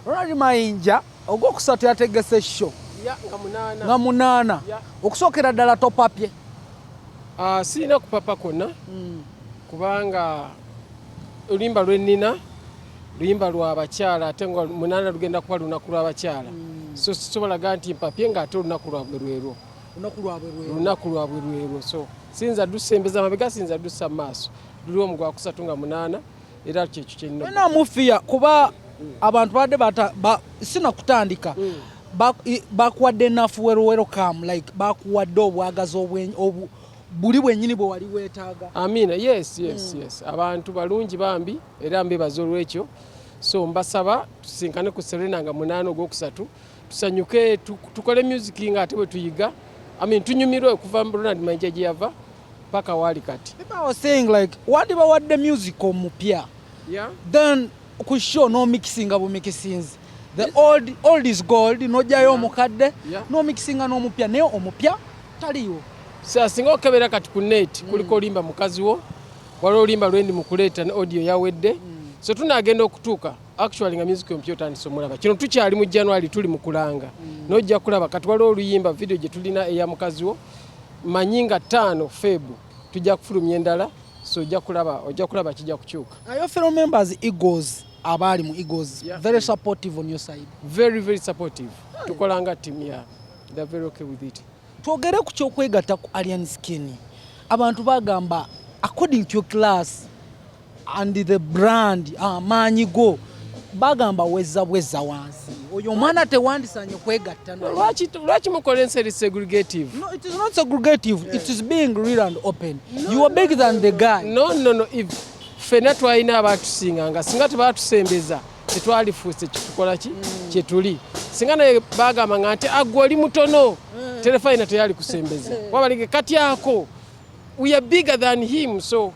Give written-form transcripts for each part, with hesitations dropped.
Ronald Mayinja ogwokusatu yategese show nga munaana okusookera ddala topapye. Sirina kupapa konna kubanga oluyimba lwennina luyimba lwa bakyala ate nga munaana lugenda kuba lunaku lw'abakyala. So sisobolaga nti mpapye ng'ate olunaku lwabwe lwero. Lunaku lwabwe lwero. So sinza dusembeza mabega sinza dussa maaso. Luli omu gwakusatu nga munaana era kyekyo kyenina. Namufiya kuba abantu badde sina kutandika. Bakuwadde enough welcome like bakuwadde obwagazi buli bwennyini bwe wali weetaaga. Amina, yes. Abantu balungi bambi era mbebaza olw'ekyo. So mbasaba tusinkane ku Serena nga munaana ogwokusatu tusanyuke tukole music nga ate bwe tuyiga. Tunyumirwe okuva Ronald Mayinja gye yava paka wali kati. People were saying like what the music omupya. Yeah. Then ku show no mixing abo mixings. The old is gold no jayo omukadde no mixing no omupya naye omupya taliwo. Singa okebera kati ku net kuliko olimba mukazi wo waliwo olimba lwendi mukuleeta ne audio yawedde. So tunagenda okutuuka actually nga music omupya otandise omulaba. Kino tukyali mu January tuli mu kulanga. Nojja kulaba kati waliwo oluyimba video gye tulina eya mukazi wo manyinga 5 February tujja kufulumya endala. So ojja kulaba kijja kukyuka. Your fellow members Eagles abali mu Eagles very supportive on your side. Very supportive. Tukolanga team ya. They are very okay with it. Twogere ku kyokwegatta ku Alien Skin. Abantu bagamba according to your class and the brand maanyi go bagamba weza wansi. Oyo mwana tewandisanye kwegatta na. Lwaki mukola enseri segregative? No, it is not segregative. Yeah. It is being real and open. No, you are bigger than the guy. No. If fena twalina abatusinganga singa tebatusembeza tetwalifuuse kitukola ki kyetuli. Singa naye bagamba nga nti agwa oli mutono telefayina teyali kusembeza. Wabalige kati ako we are bigger than him. So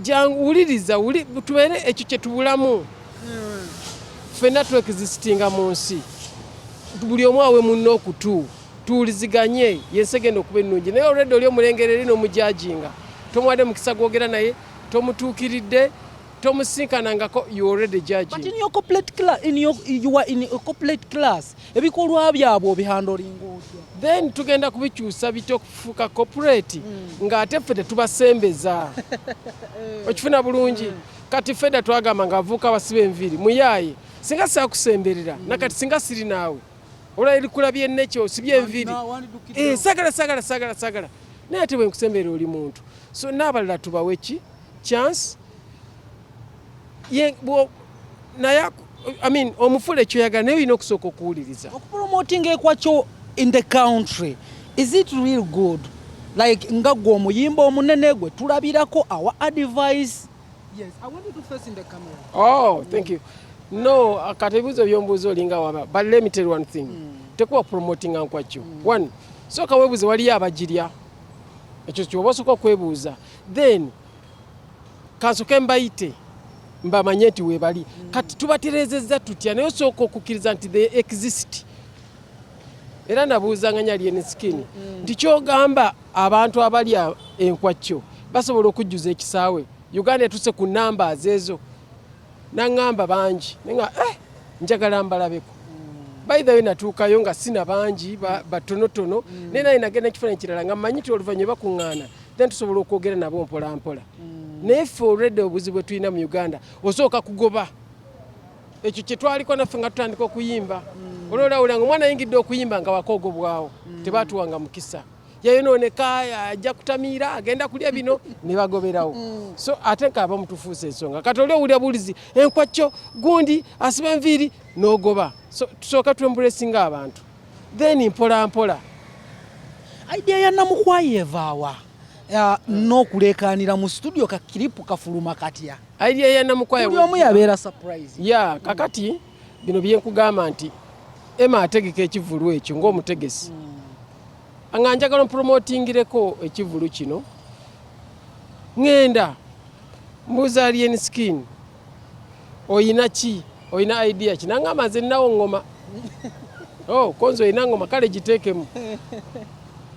janguliriza tubeere ekyo kyetubulamu. Fena twekizisitinga mu nsi. Buli omu awe munno okutu tuwuliziganye yensegenda okuba ennungi naye already oli omulengereri n'omujajinga tomwadde mukisa gwogera naye tomutuukiridde tomusinkanangako you already judging. But in your corporate class, you are in a corporate class ebikolwa byabwe obihandolinga otya. Then tugenda kubikyusa bitokufuuka corporate ng'ate ffe tetubasembeza. Okifuna bulungi kati fedda twagamba ng'avuuka abasiba enviiri muyaaye singa saakusemberera nakati singa siri naawe olwa erikulabye ennekyo osibye enviiri sagala naye ate bwe nkusemberera oli muntu. So n'abalala tubawe ki chance naye omufule ekyoyagala naye olina okusooka okuwuliriza. Okupromoting ekwakyo in the country is it real good like nga gwe omuyimba omunene gwe tulabirako our advice. Yes, I want you to face in the camera. Oh, thank you. No, akatebuzo byombuzo linga waba. But let me tell you one thing. Tekuwa promoting ankwakyo. One, soka webuze wali abajirya. Ekyo kyobosoka kwebuuza. Then kansoke mbayite mbamanyeti webali. Kati tubaterezeza tutya naye soko okukiriza nti they exist. Era nabuuzanga Alien Skin. Nti kyogamba abantu abali enkwakyo basobola okujjuza ekisaawe. Uganda etuse ku numbers ezo nangamba bangi nenga njagala mbalabeko. By the way natuukayo nga sina bangi batonotono nena inagenda kifana kirala nga manyiti oluvanye bakuŋŋaana then tusobola okwogera nabo mpola. Naye ffe already obuzibu bwe tulina mu Uganda osooka kugoba ekyo kye twaliko naffe nga tutandika okuyimba. Olwolawulanga omwana ayingidde okuyimba nga wakogobwawo tebaatuwanga mukisa. Yayonooneka ajja kutamiira agenda kulya bino ne bagoberawo. So ate nkaba mutufuuse ensonga kati oli owulira bulizi enkwakyo gundi asiba enviiri n'ogoba. So tusooka twembulesinga abantu then mpola. Idea ya Namukwaya evaawa n'okuleekaanira mu studio kakiripu kafuluma katya. Idea ya Namukwaya buli omu yabeera surprise. Kakati bino byenkugamba nti Emma ategeka ekivulu ekyo ng'omutegesi. Nga njagala promotingireko ekivulu kino ngenda mbuuza Alien Skin oyina ki oyina idea ki nangamba nze nnawo ngoma konzo oyina ngoma kale giteekemu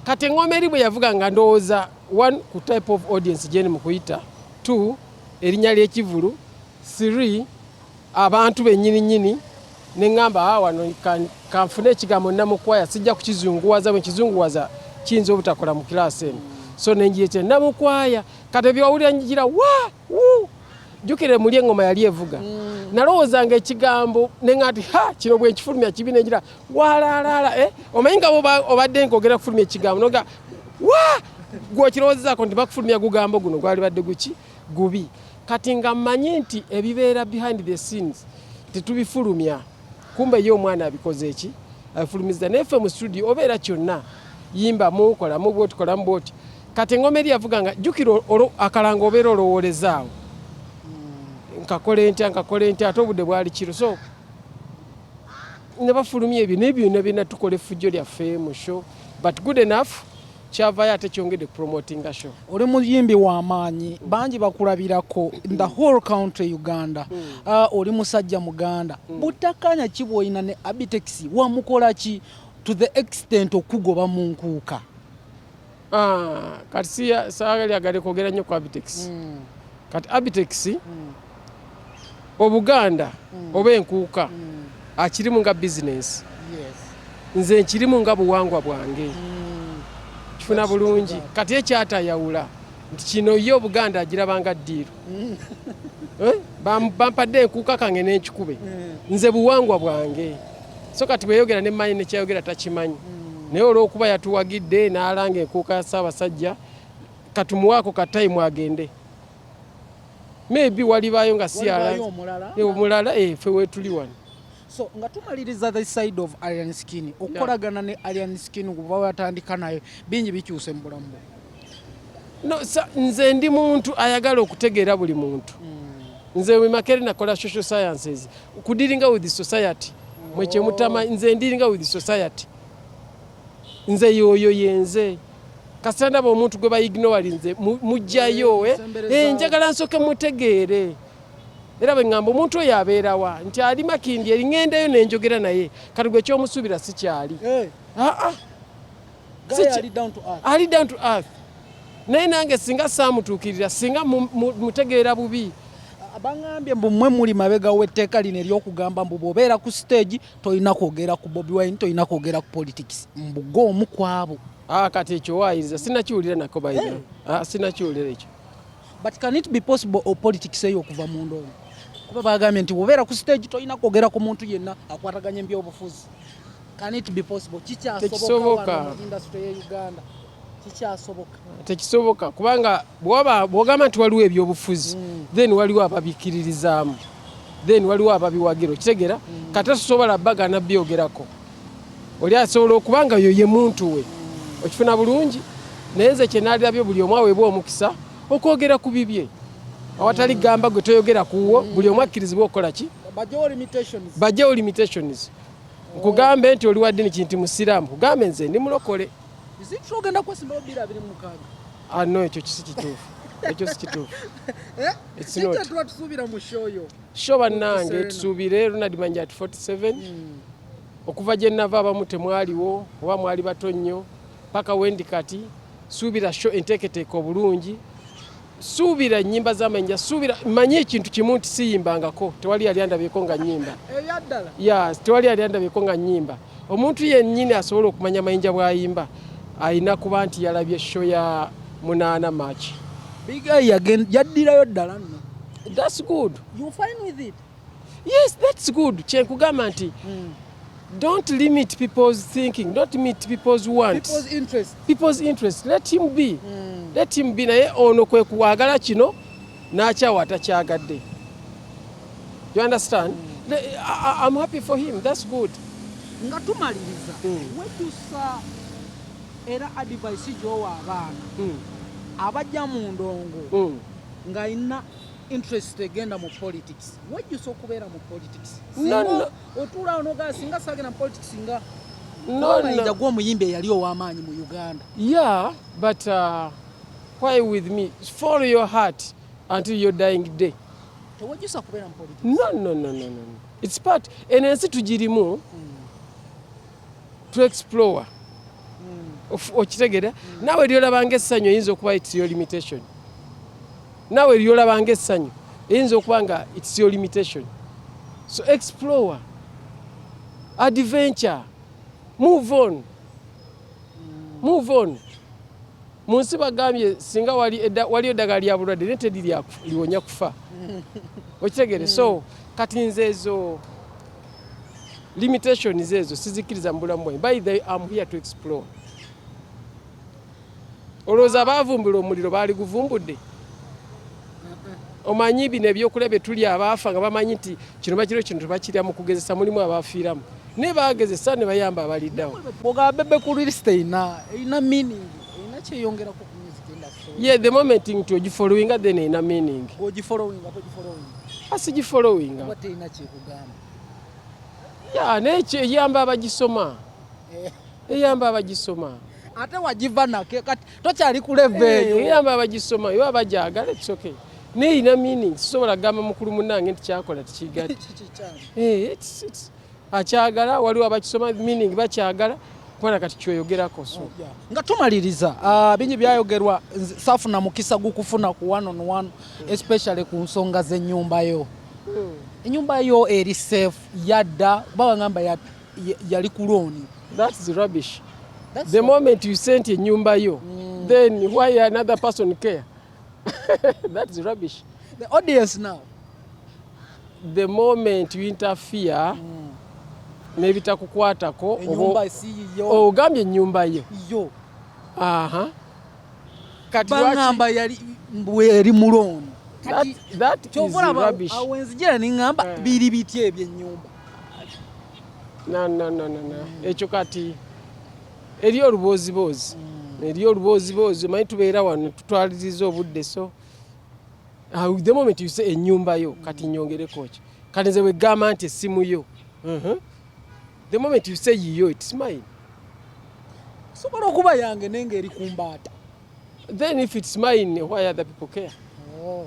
kati engoma eri bwe yavuga nga ndowooza one ku type of audience gye mu kuyita 2 erinnya ly'ekivulu 3 abantu bennyini ne ngamba wano kanfune ekigambo Namukwaya sijja kukizunguwaza bwe kizunguwaza kiyinza obutakola mu kilaasi eno so nenjiyete Namukwaya kati byawulira njigira wa jukire muli engoma yali evuga nalowoozanga ekigambo neŋŋati kino bwe nkifulumya kibi nenjira walaalala omanyi nga obadde nkogera kufulumya ekigambo noga gw'okirowoozezaako nti bakufulumya gugambo guno gwali badde gubi kati nga mmanyi nti ebibeera behind the scenes tetubifulumya kumbe ye omwana abikoze eki abifulumiza neffe mu studio obeera kyonna yimbamu kolamu bwoti kolamu bwoti kati engoma eri yavuga nga jjukira akalanga obeera olowoolezaawo nkakole ntya ate obudde bwali kiro so ne bafulumya ebyo n'ebyonna byonna tukole effujjo lyaffe mu show but good enough kyavayo ate kyongedde promotinga show. Oli muyimbi w'amaanyi bangi bakulabirako in the whole country Uganda. Oli musajja muganda butakanya ki bw'olina ne Abitex wamukola ki to the extent okugoba mu nkuuka? Kati saagala yagale kwogera nnyo ku Abitex. Kati Abitex Obuganda oba enkuuka akirimu nga business. Nze nkirimu nga buwangwa bwange. Kifuna bulungi kati ekyatayawula nti kino ye Obuganda agirabanga ddiiro bampadde enkuuka kange n'enkikube nze buwangwa bwange so kati bweyogera nemmanyi nekyayogera takimanyi naye olw'okuba yatuwagidde n'alanga enkuuka ya Ssaabasajja katumuwaako katayimu agende maybe walibaayo nga si omulala ffe weetuli wano. So nga tumaliriza the side of Alien Skin okolagana ne Alien Skin kuva watandika nayo bingi bikyuse mu bulamu no nze ndi muntu ayagala okutegeera buli muntu nze wimakeri nakola social sciences kudiringa with the society mweche mutama nze ndiringa with the society nze yoyo yenze kasanda bo muntu gwe bayignore nze mujjayo njagala nsoke mutegeere era bwe ngamba omuntu oyo abeerawa nti ali Makindi eringendeyo nenjogera naye kati gwe ekyomusuubira si kyali ali down to earth naye nange singa saamutuukirira singa mutegeera bubi abangambye mbu mmwe muli mabega w'etteeka lino ery'okugamba mbu bw'obeera ku stage tolina kwogera ku Bobi Wine tolina kwogera ku politics mbugo omu kwabo kati ekyo waayiriza sinakiwulira nako bayina sinakiwulira ekyo but can it be possible politics eyo okuva mu ndongo kuba bagambye nti bw'obeera ku stage tolina kwogera ku muntu yenna akwataganya ebyobufuzi can it be possible kikyasoboka mu industry ya Uganda kikyasoboka tekisoboka kubanga bw'ogamba nti waliwo ebyobufuzi then waliwo ababikiririzaamu then waliwo ababiwagira okitegeera kati tasobola bagana byogerako oli asobola okubanga yo ye muntu we okifuna bulungi naye nze kyenaalirabyo buli omu aweebwa omukisa okwogera ku bibye awatali gamba gwe toyogera kuwo buli omu akkirizibwa okukola ki bajjawo limitations nkugambe nti oli wa ddiini kinti musiraamu kugambe nze ndi mulokole no ekyo si kituufu ekyo si kituufu sho bannange tusuubire Ronald Mayinja at 47 okuva gye nava abamu temwaliwo oba mwali bato nnyo paka wendi kati suubira sho enteeketeeka obulungi suubira ennyimba z'Amayinja suubira manyi ekintu kimu nti siyimbangako tewali yali andabyeko nga nnyimba tewali yali andabyeko nga nnyimba omuntu yennyini asobola okumanya Mayinja bw'ayimba ayina kuba nti yalabye sho ya 8 March yaddirayo ddala nno. That's good. You fine with it? Yes, that's good. Kyenkugamba nti don't limit people's thinking, don't limit people's wants. People's interest. Let him be. Let him be. Naye ono kwe kuwagala kino n'akyawa atakyagadde. You understand? I'm happy for him. That's good. Nga tumaliriza. Wetusa era advice gy'owa abaana abajja mu ndongo nga ina interest egenda mu politics. Wejjusa okubeera mu politics. No. Otuula onoga singa sagenda mu politics nga Mayinja gw'omuyimbi eyali ow'amaanyi mu Uganda. Yeah, but why with me? Follow your heart until your dying day. Tewejjusa kubeera mu politics. No. It's part. Enensi tugirimu to explore. Okitegera nawe lyolabanga essanyu eyinza okuba it's your limitation. Nawe lyolabanga essanyu eyinza okuba nga it's your limitation. So explore. adventure, move on. Move on. Munsi bagambye singa wali eddagala lya bulwadde naye liwonya kufa. Okitegere. So kati nze ezo limitations ezo sizikiriza mu bulamu bwange. By the way, I'm here to explore. Olowooza abaavumbula omuliro baali guvumbudde? Omanyi bino ebyokulya tuli abaafa nga bamanyi nti kino bakiro kino tebakirya mu kugezesa mulimu abaafiiramu. Ne baagezesa ne bayamba abaliddawo. Bw'ogabebe ku list erina meaning, erina kyeyongerako ku music industry. Yeah, the moment nti ogifollowinga then erina meaning. Ogifollowinga. Asigifollowinga. Oba terina kyekugamba. Yeah, nekyo eyamba abagisoma. Eyamba abagisoma. Ate wagiva nake kati tokyali ku level eyo. Eyamba abagisoma yo abagyagala it's okay. Neerina meaning sisobola gamba mukulu munnange nti kyakola tikigadi. It's akyagala waliwo abakisoma meaning bakyagala kubona kati kyoyogerako so. Nga tumaliriza bingi byayogerwa safuna mukisa gukufuna ku one on one especially ku nsonga z'ennyumba yo. Ennyumba yo eri safe yadda bagamba yali ku loan. That's rubbish. The moment you sent ennyumba yo then why another person care? That's rubbish. The audience now. The moment you interfere n'ebitakukwatako ennyumba si yo. Ogambye ennyumba yo. Yo. Aha. Kati bangamba yali eri mu loan. That is rubbish. Awenzijira ningamba biri bitye ebyennyumba. No. Ekyo kati eriyo olubozibozi. Eriyo olubozibozi manyi tubeera wano tutwaliriza obudde so. The moment you say ennyumba yo kati nyongereko ki. Kati nze bwe gamba nti essimu yo. The moment you say yo it's mine. Sobola okuba yange nenge eri kumbaata. Then if it's mine why other people care? Oh.